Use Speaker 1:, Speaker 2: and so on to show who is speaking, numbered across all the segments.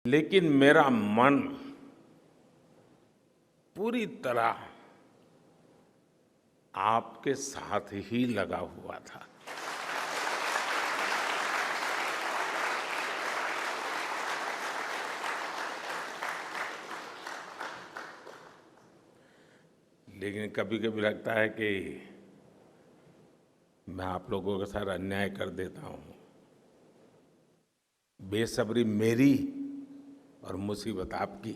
Speaker 1: लेकिन मेरा मन पूरी तरह आपके साथ ही लगा हुआ था। लेकिन कभी कभी लगता है कि मैं आप लोगों के साथ अन्याय कर देता हूं। बेसब्री मेरी और मुसीबत आपकी।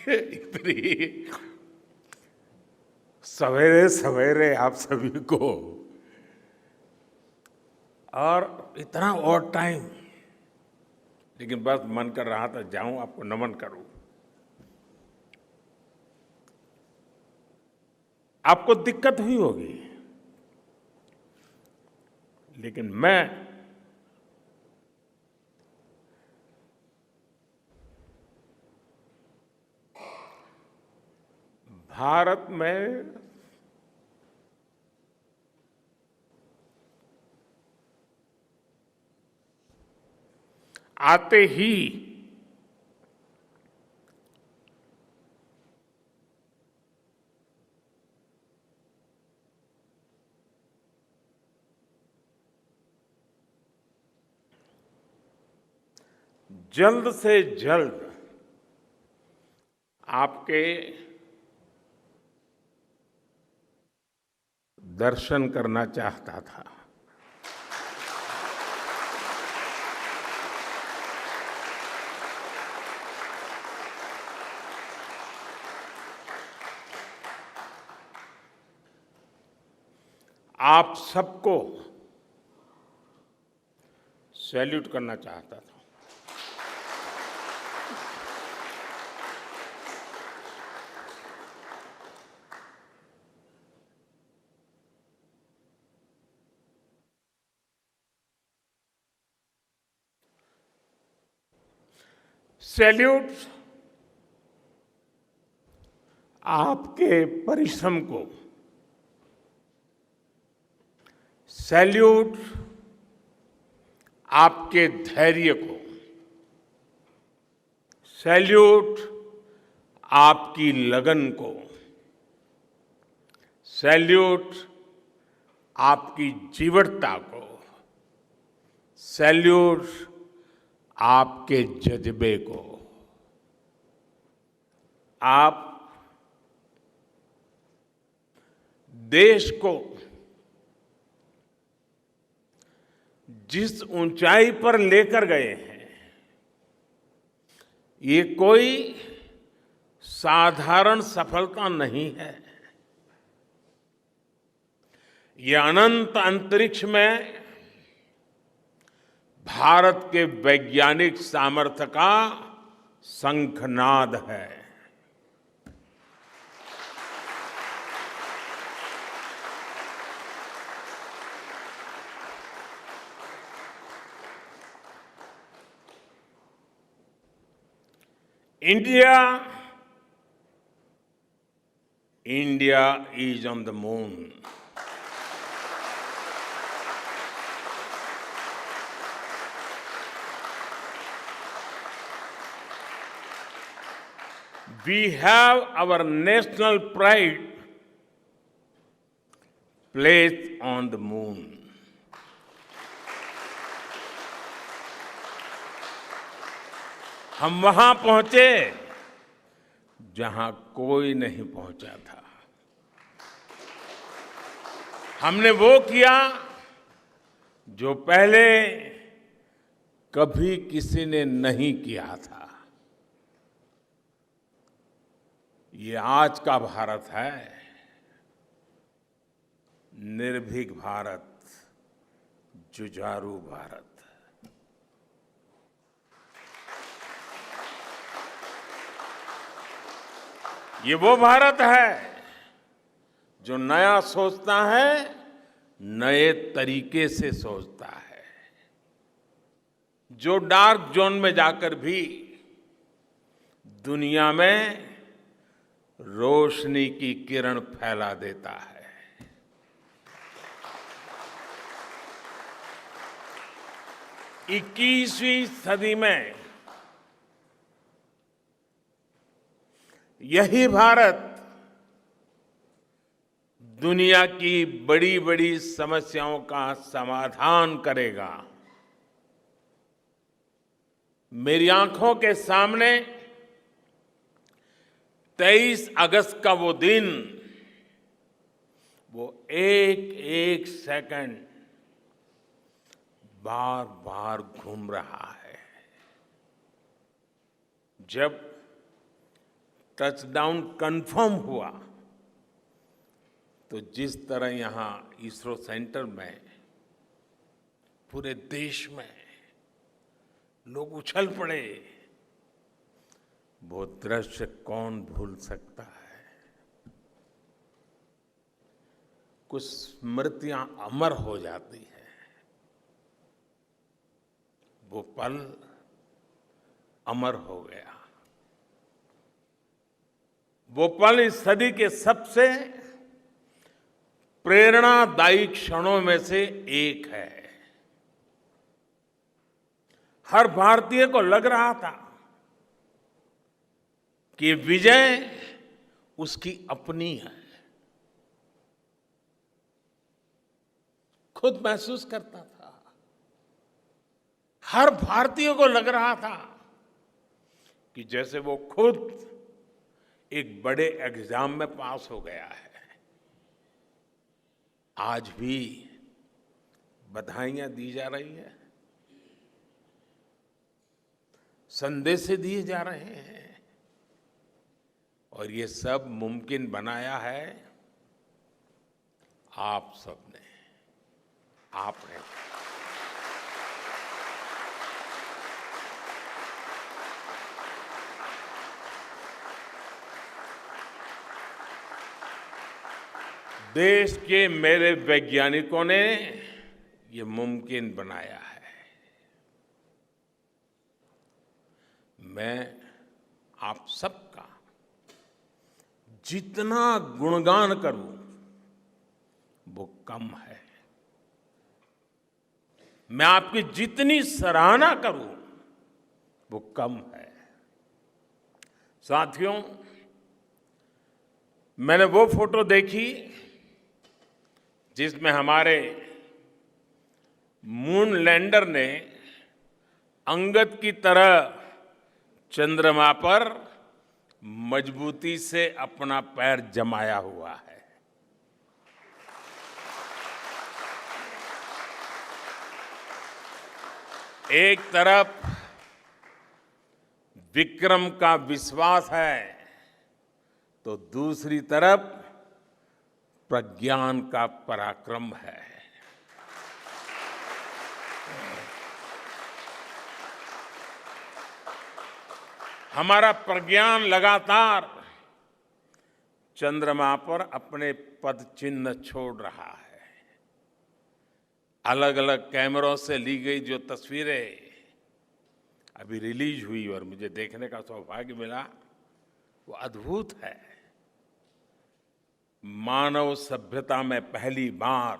Speaker 1: इतनी सवेरे सवेरे आप सभी को और इतना और टाइम, लेकिन बस मन कर रहा था जाऊं आपको नमन करूं। आपको दिक्कत हुई होगी, लेकिन मैं भारत में आते ही जल्द से जल्द आपके दर्शन करना चाहता था। आप सबको सैल्यूट करना चाहता था। सैल्यूट आपके परिश्रम को, सैल्यूट आपके धैर्य को, सैल्यूट आपकी लगन को, सैल्यूट आपकी जीवटता को, सैल्यूट आपके जज्बे को। आप देश को जिस ऊंचाई पर लेकर गए हैं, ये कोई साधारण सफलता नहीं है। ये अनंत अंतरिक्ष में भारत के वैज्ञानिक सामर्थ्य का शंखनाद है। India is on the moon. We have our national pride placed on the moon. हम वहां पहुंचे जहां कोई नहीं पहुंचा था। हमने वो किया जो पहले कभी किसी ने नहीं किया था। ये आज का भारत है, निर्भीक भारत, जुझारू भारत। ये वो भारत है जो नया सोचता है, नए तरीके से सोचता है, जो डार्क जोन में जाकर भी दुनिया में रोशनी की किरण फैला देता है। 21वीं सदी में यही भारत दुनिया की बड़ी बड़ी समस्याओं का समाधान करेगा। मेरी आंखों के सामने 23 अगस्त का वो दिन, वो एक एक सेकंड बार बार घूम रहा है। जब टचडाउन कंफर्म हुआ तो जिस तरह यहां इसरो सेंटर में पूरे देश में लोग उछल पड़े, वो दृश्य कौन भूल सकता है। कुछ स्मृतियां अमर हो जाती हैं। वो पल अमर हो गया। वो पल इस सदी के सबसे प्रेरणादायी क्षणों में से एक है। हर भारतीय को लग रहा था कि विजय उसकी अपनी है। खुद महसूस करता था। हर भारतीय को लग रहा था कि जैसे वो खुद एक बड़े एग्जाम में पास हो गया है। आज भी बधाइयां दी जा रही हैं, संदेश दिए जा रहे हैं, और ये सब मुमकिन बनाया है आप सबने, आपने। देश के मेरे वैज्ञानिकों ने ये मुमकिन बनाया है। मैं आप सबका जितना गुणगान करूं वो कम है। मैं आपकी जितनी सराहना करूं वो कम है। साथियों, मैंने वो फोटो देखी जिसमें हमारे मून लैंडर ने अंगद की तरह चंद्रमा पर मजबूती से अपना पैर जमाया हुआ है। एक तरफ विक्रम का विश्वास है तो दूसरी तरफ प्रज्ञान का पराक्रम है। हमारा प्रज्ञान लगातार चंद्रमा पर अपने पद चिन्ह छोड़ रहा है। अलग अलग कैमरों से ली गई जो तस्वीरें अभी रिलीज हुई और मुझे देखने का सौभाग्य मिला, वो अद्भुत है। मानव सभ्यता में पहली बार,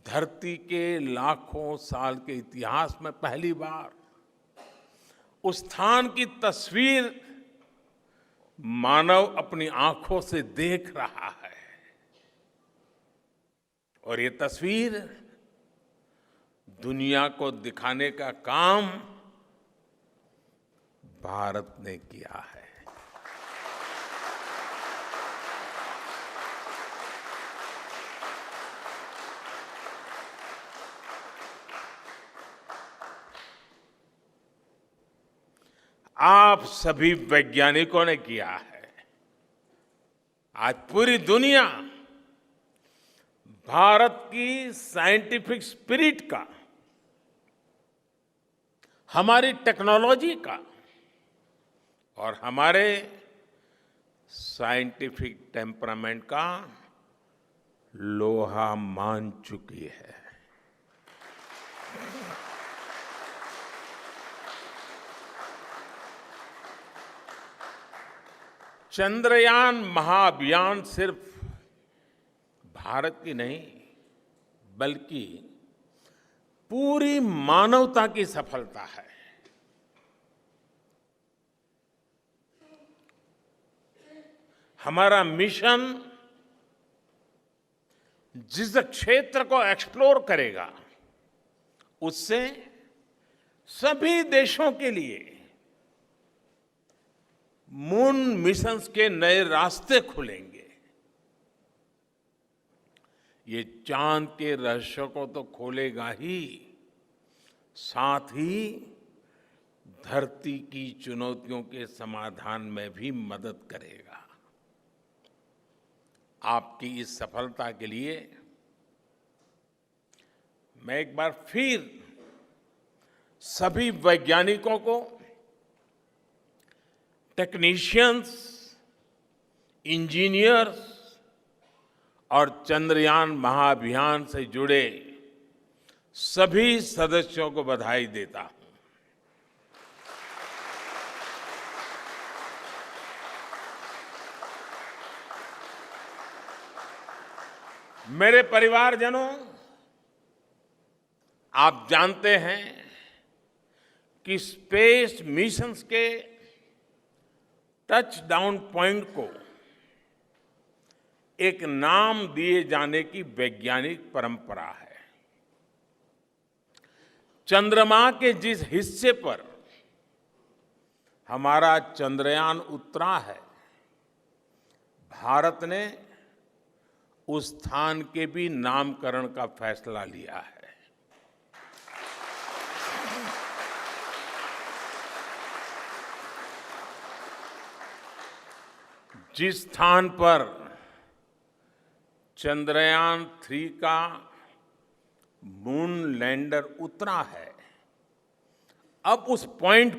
Speaker 1: धरती के लाखों साल के इतिहास में पहली बार उस स्थान की तस्वीर मानव अपनी आंखों से देख रहा है। और ये तस्वीर दुनिया को दिखाने का काम भारत ने किया है। आप सभी वैज्ञानिकों ने किया है। आज पूरी दुनिया भारत की साइंटिफिक स्पिरिट का, हमारी टेक्नोलॉजी का और हमारे साइंटिफिक टेम्परामेंट का लोहा मान चुकी है। चंद्रयान महाअभियान सिर्फ भारत की नहीं, बल्कि पूरी मानवता की सफलता है। हमारा मिशन जिस क्षेत्र को एक्सप्लोर करेगा उससे सभी देशों के लिए मून मिशंस के नए रास्ते खुलेंगे। ये चांद के रहस्य को तो खोलेगा ही, साथ ही धरती की चुनौतियों के समाधान में भी मदद करेगा। आपकी इस सफलता के लिए मैं एक बार फिर सभी वैज्ञानिकों को, टेक्नीशियंस, इंजीनियर्स और चंद्रयान महाअभियान से जुड़े सभी सदस्यों को बधाई देता हूं। मेरे परिवारजनों, आप जानते हैं कि स्पेस मिशंस के टच डाउन पॉइंट को एक नाम दिए जाने की वैज्ञानिक परंपरा है। चंद्रमा के जिस हिस्से पर हमारा चंद्रयान उतरा है, भारत ने उस स्थान के भी नामकरण का फैसला लिया है। जिस स्थान पर चंद्रयान 3 का मून लैंडर उतरा है, अब उस पॉइंट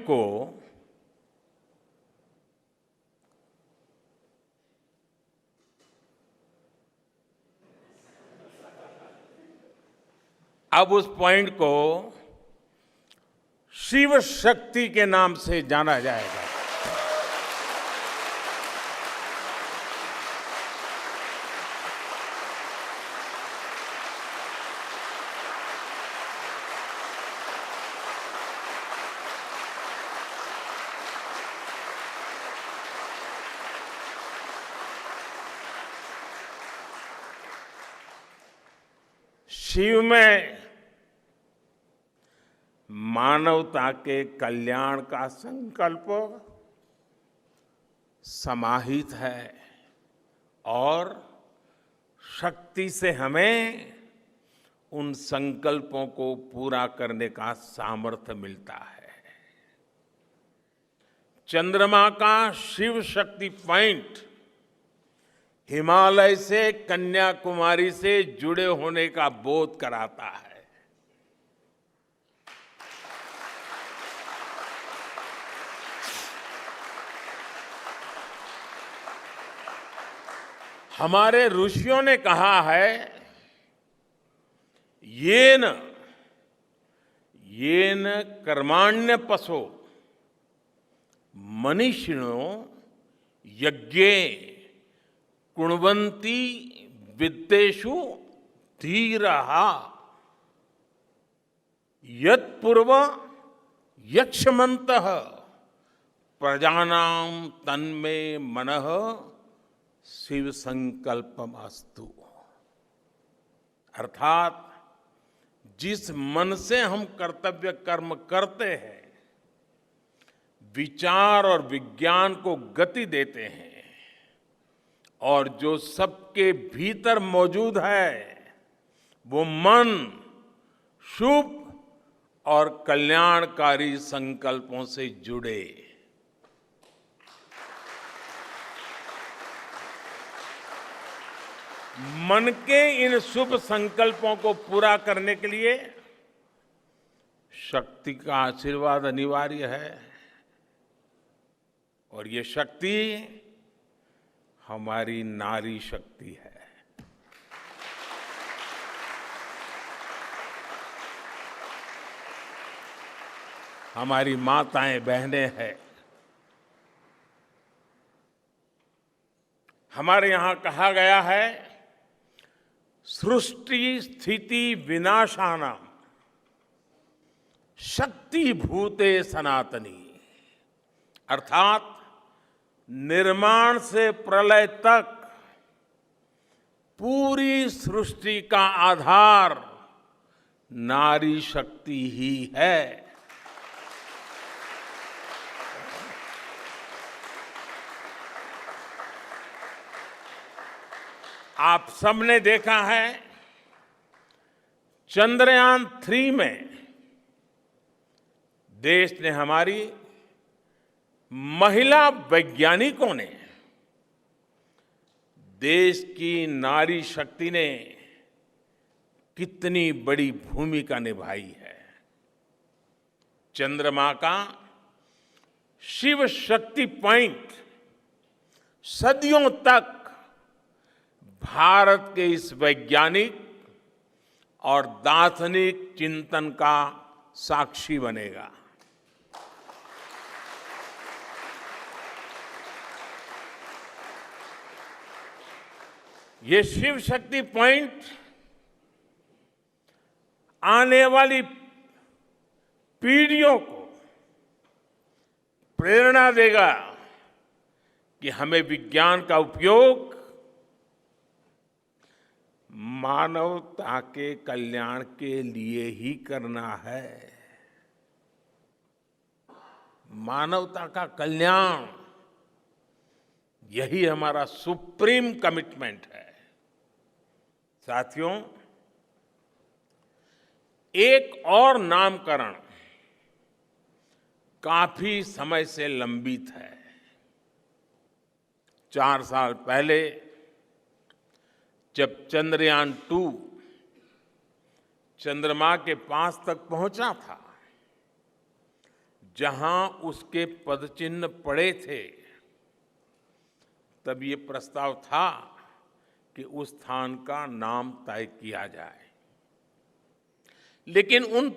Speaker 1: को शिव शक्ति के नाम से जाना जाएगा। शिव में मानवता के कल्याण का संकल्प समाहित है और शक्ति से हमें उन संकल्पों को पूरा करने का सामर्थ्य मिलता है। चंद्रमा का शिव शक्ति पॉइंट हिमालय से कन्याकुमारी से जुड़े होने का बोध कराता है। हमारे ऋषियों ने कहा है, येन कर्माण्य पशो मनीषिणो यज्ञे कुण्वन्ति विद्येषु धीरः यत्पूर्व यक्ष्मन्तः प्रजानां तन्मे मनः शिव संकल्पमस्तु। अर्थात जिस मन से हम कर्तव्य कर्म करते हैं, विचार और विज्ञान को गति देते हैं और जो सबके भीतर मौजूद है, वो मन शुभ और कल्याणकारी संकल्पों से जुड़े। मन के इन शुभ संकल्पों को पूरा करने के लिए शक्ति का आशीर्वाद अनिवार्य है और ये शक्ति हमारी नारी शक्ति है। हमारी माताएं बहनें हैं। हमारे यहां कहा गया है, सृष्टि स्थिति विनाशानाम शक्ति भूते सनातनी, अर्थात निर्माण से प्रलय तक पूरी सृष्टि का आधार नारी शक्ति ही है। आप सबने देखा है चंद्रयान 3 में देश ने, हमारी महिला वैज्ञानिकों ने, देश की नारी शक्ति ने कितनी बड़ी भूमिका निभाई है। चंद्रमा का शिव शक्ति पॉइंट सदियों तक भारत के इस वैज्ञानिक और दार्शनिक चिंतन का साक्षी बनेगा। ये शिव शक्ति पॉइंट आने वाली पीढ़ियों को प्रेरणा देगा कि हमें विज्ञान का उपयोग मानवता के कल्याण के लिए ही करना है। मानवता का कल्याण, यही हमारा सुप्रीम कमिटमेंट है। साथियों, एक और नामकरण काफी समय से लंबित है। 4 साल पहले जब चंद्रयान 2 चंद्रमा के पास तक पहुंचा था, जहां उसके पदचिन्ह पड़े थे, तब ये प्रस्ताव था कि उस स्थान का नाम तय किया जाए। लेकिन उन